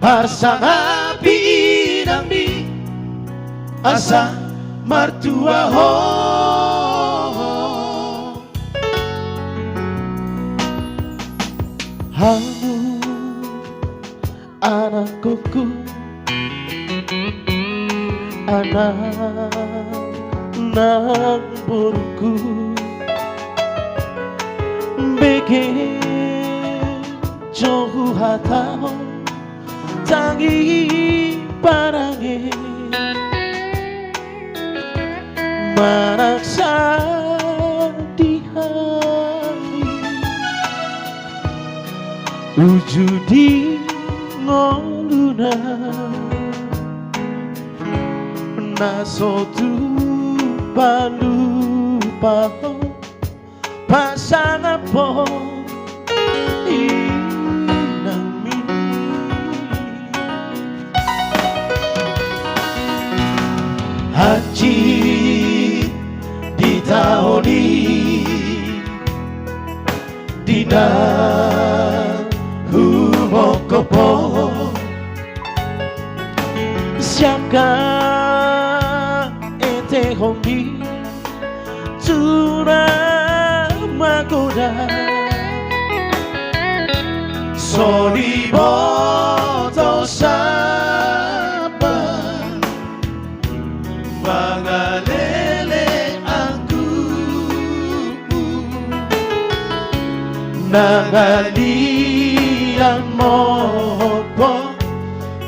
Pasangapi inang mi asa mertua ho. Hamu anak kuku, anak nang burku, bikin jauh hatau tangi parange maraksa di hari wujudi ngoluna nasotu palupa pasangan po haji ditahoni dina humokopo siaka ete homi tura magoda soliboto sabar mangalele aku nangalian mopo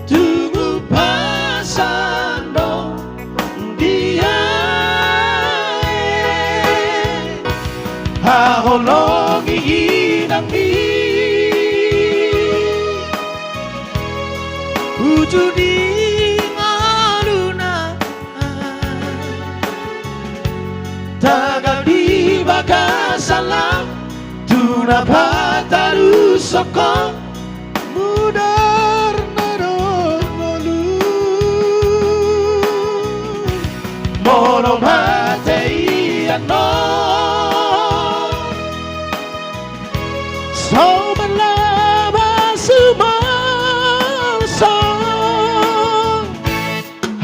tunggu pasando dia haholongi inang mi wujudi tagadi bakasalam tunapataru soko mudar nadongolu mono matei ano so malaba sumaso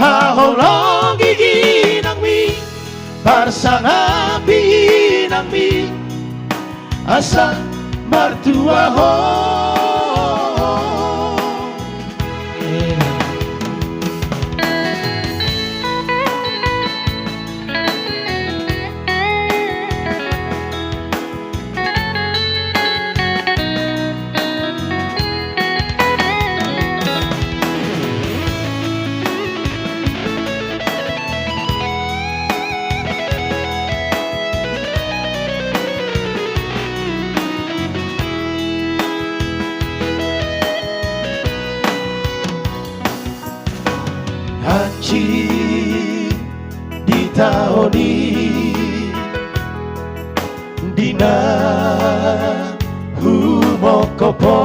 haholongi ginang mi pasangapi inang mi asa mertua ho. Haji ditahoni dina humokopo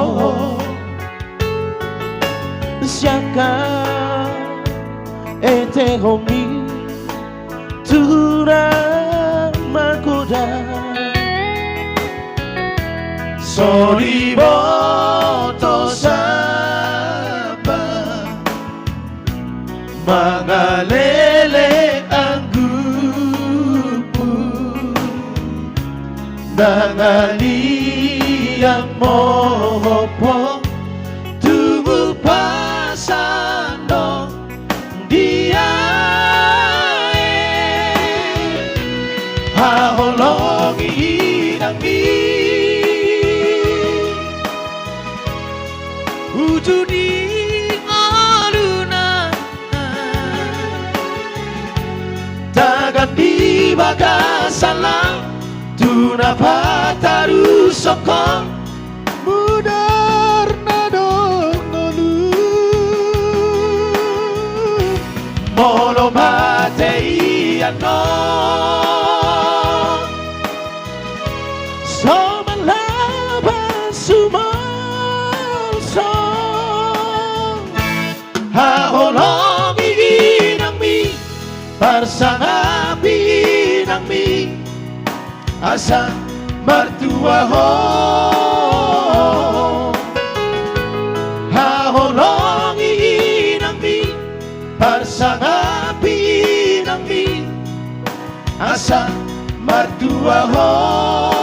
siaka ete homi tura magoda soliboto mangalele ang gupo nangaliang mopo tumu pasando dia haholongi inang mi wujudi di bagasalam tunapataru soko mudar nadongolu molo matei ano so malaba sumalso haholongi inang mi pasangapi inang mi asa mertua ho haholongi Parsangapin ang mi asa mertua ho